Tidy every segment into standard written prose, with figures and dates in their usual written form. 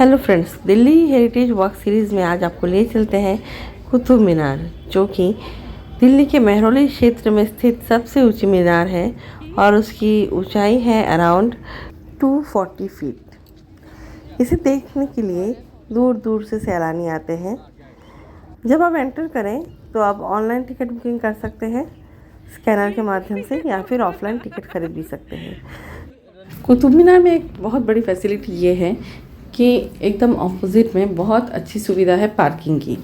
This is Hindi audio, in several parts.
Hello friends, Delhi heritage walk series में आज आपको ले चलते हैं कुतुब मीनार, जो कि दिल्ली के मेहरौली क्षेत्र में स्थित सबसे ऊंची मीनार है और उसकी ऊंचाई है अराउंड 240 फीट। इसे देखने के लिए दूर दूर से सैलानी आते हैं। जब आप एंटर करें तो आप ऑनलाइन टिकट बुकिंग कर सकते हैं स्कैनर के माध्यम से, या फिर ऑफलाइन टिकट खरीद भी सकते हैं। कुतुब मीनार में एक बहुत बड़ी फैसिलिटी ये है कि एकदम ऑपोजिट में बहुत अच्छी सुविधा है पार्किंग की।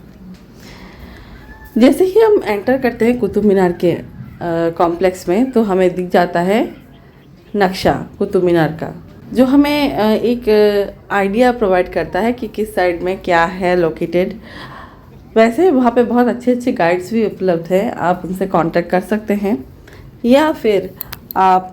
जैसे ही हम एंटर करते हैं कुतुब मीनार के कॉम्प्लेक्स में, तो हमें दिख जाता है नक्शा कुतुब मीनार का, जो हमें एक आइडिया प्रोवाइड करता है कि किस साइड में क्या है लोकेटेड। वैसे वहाँ पे बहुत अच्छे अच्छे गाइड्स भी उपलब्ध हैं, आप उनसे कांटेक्ट कर सकते हैं, या फिर आप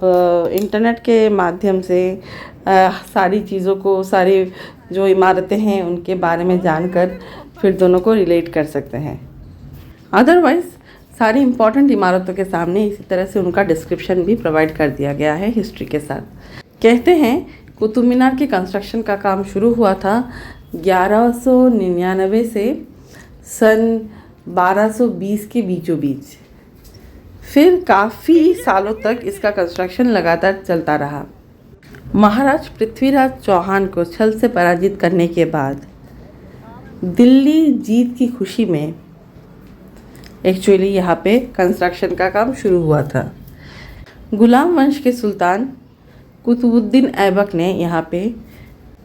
इंटरनेट के माध्यम से सारी चीज़ों को, सारी जो इमारतें हैं उनके बारे में जानकर फिर दोनों को रिलेट कर सकते हैं। अदरवाइज़ सारी इम्पॉर्टेंट इमारतों के सामने इसी तरह से उनका डिस्क्रिप्शन भी प्रोवाइड कर दिया गया है हिस्ट्री के साथ। कहते हैं कुतुब मीनार के कंस्ट्रक्शन का काम शुरू हुआ था 1199 से सन 1220 के बीचों बीच। फिर काफ़ी सालों तक इसका कंस्ट्रक्शन लगातार चलता रहा। महाराज पृथ्वीराज चौहान को छल से पराजित करने के बाद दिल्ली जीत की खुशी में एक्चुअली यहाँ पे कंस्ट्रक्शन का काम शुरू हुआ था। गुलाम वंश के सुल्तान कुतुबुद्दीन ऐबक ने यहाँ पे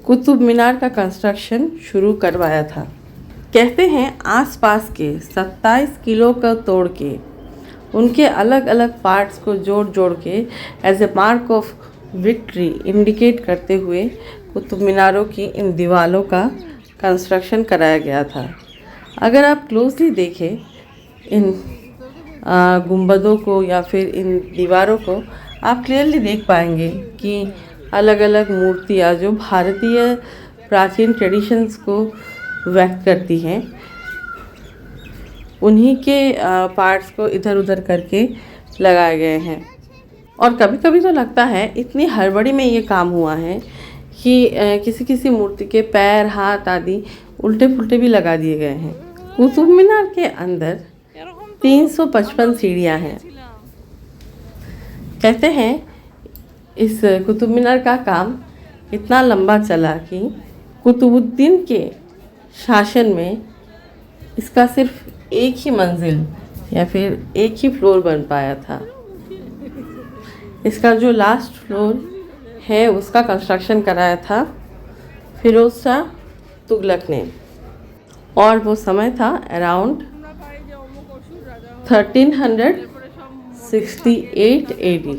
कुतुब मीनार का कंस्ट्रक्शन शुरू करवाया था। कहते हैं आसपास के 27 किलो का तोड़ के उनके अलग अलग पार्ट्स को जोड़ जोड़ के as a mark of victory indicate करते हुए कुतुब मीनारों की इन दीवारों का कंस्ट्रक्शन कराया गया था। अगर आप क्लोजली देखें इन गुंबदों को या फिर इन दीवारों को, आप क्लियरली देख पाएंगे कि अलग अलग मूर्तियाँ जो भारतीय प्राचीन ट्रेडिशंस को व्यक्त करती हैं, उन्हीं के पार्ट्स को इधर उधर करके लगाए गए हैं। और कभी कभी तो लगता है इतनी हड़बड़ी में ये काम हुआ है कि किसी किसी मूर्ति के पैर, हाथ आदि उल्टे पुल्टे भी लगा दिए गए हैं। कुतुब मीनार के अंदर 355 सीढ़ियाँ हैं। कहते हैं इस कुतुब मीनार का काम इतना लंबा चला कि कुतुबुद्दीन के शासन में इसका सिर्फ एक ही मंजिल या फिर एक ही फ्लोर बन पाया था। इसका जो लास्ट फ्लोर है उसका कंस्ट्रक्शन कराया था फिरोज शाह तुगलक ने, और वो समय था अराउंड 1368 AD।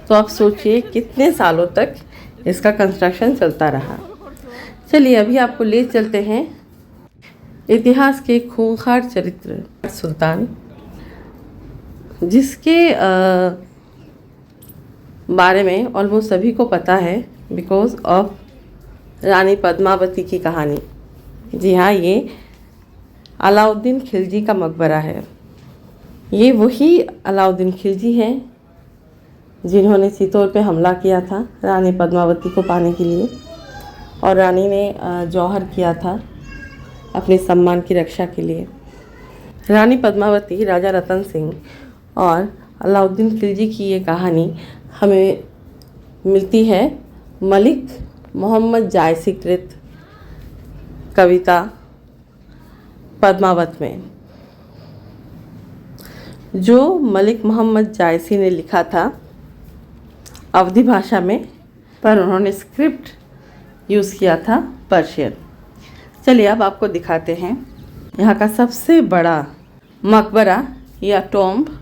तो आप सोचिए कितने सालों तक इसका कंस्ट्रक्शन चलता रहा। चलिए अभी आपको ले चलते हैं इतिहास के खूंखार चरित्र सुल्तान, जिसके बारे में ऑलमोस्ट सभी को पता है बिकॉज ऑफ रानी पद्मावती की कहानी। जी हाँ, ये अलाउद्दीन खिलजी का मकबरा है। ये वही अलाउद्दीन खिलजी हैं जिन्होंने चित्तौड़ पे हमला किया था रानी पद्मावती को पाने के लिए, और रानी ने जौहर किया था अपने सम्मान की रक्षा के लिए। रानी पद्मावती, राजा रतन सिंह और अलाउद्दीन खिलजी की ये कहानी हमें मिलती है मलिक मोहम्मद जायसी कृत कविता पद्मावत में, जो मलिक मोहम्मद जायसी ने लिखा था अवधी भाषा में, पर उन्होंने स्क्रिप्ट यूज़ किया था पर्शियन। चलिए अब आपको दिखाते हैं यहाँ का सबसे बड़ा मकबरा या टॉम्ब,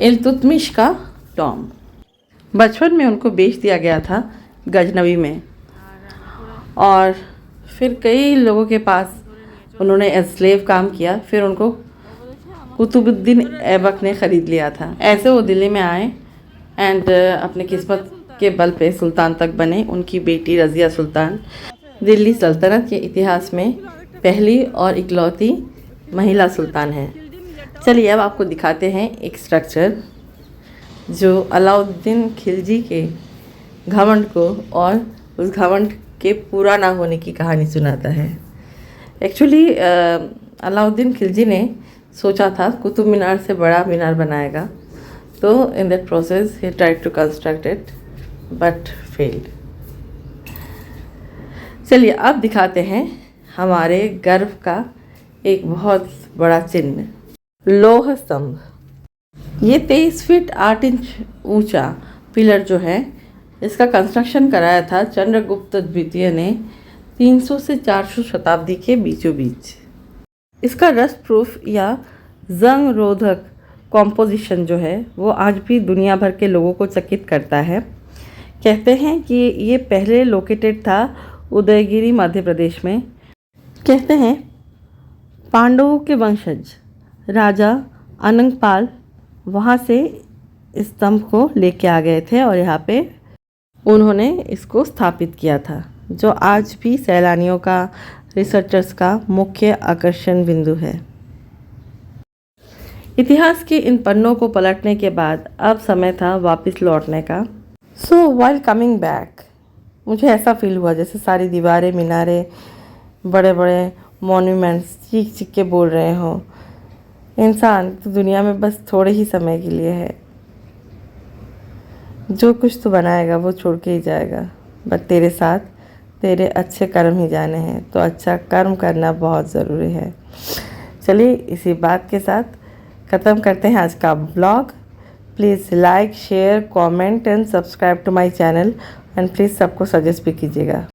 इल्तुतमिश का टॉम्ब। बचपन में उनको बेच दिया गया था गजनवी में, और फिर कई लोगों के पास उन्होंने एस्लेव काम किया, फिर उनको कुतुबुद्दीन ऐबक ने ख़रीद लिया था। ऐसे वो दिल्ली में आए एंड अपने किस्मत के बल पे सुल्तान तक बने। उनकी बेटी रज़िया सुल्तान दिल्ली सल्तनत के इतिहास में पहली और इकलौती महिला सुल्तान हैं। चलिए अब आपको दिखाते हैं एक स्ट्रक्चर जो अलाउद्दीन खिलजी के घमंड को और उस घमंड के पूरा ना होने की कहानी सुनाता है। एक्चुअली अलाउद्दीन खिलजी ने सोचा था कुतुब मीनार से बड़ा मीनार बनाएगा, तो in that process he tried to construct it but failed. चलिए अब दिखाते हैं हमारे गर्व का एक बहुत बड़ा चिन्ह, लौह स्तंभ। ये 23 फीट 8 इंच ऊंचा पिलर जो है, इसका कंस्ट्रक्शन कराया था चंद्रगुप्त द्वितीय ने 300 से 400 शताब्दी के बीचों बीच। इसका रस्ट प्रूफ या जंग रोधक कॉम्पोजिशन जो है वो आज भी दुनिया भर के लोगों को चकित करता है। कहते हैं कि ये पहले लोकेटेड था उदयगिरी मध्य प्रदेश में। कहते हैं पांडवों के वंशज राजा अनंगपाल वहाँ से इस स्तंभ को लेके आ गए थे और यहाँ पे उन्होंने इसको स्थापित किया था, जो आज भी सैलानियों का, रिसर्चर्स का मुख्य आकर्षण बिंदु है। इतिहास के इन पन्नों को पलटने के बाद अब समय था वापस लौटने का। सो व्हाइल कमिंग बैक मुझे ऐसा फील हुआ जैसे सारी दीवारें, मीनारें, बड़े बड़े मॉन्यूमेंट्स चीख चीख के बोल रहे हों, इंसान तो दुनिया में बस थोड़े ही समय के लिए है, जो कुछ तो बनाएगा वो छोड़ के ही जाएगा, बट तेरे साथ तेरे अच्छे कर्म ही जाने हैं, तो अच्छा कर्म करना बहुत ज़रूरी है। चलिए इसी बात के साथ ख़त्म करते हैं आज का blog. Please like, share, comment and subscribe to my channel and please सबको सजेस्ट भी कीजिएगा।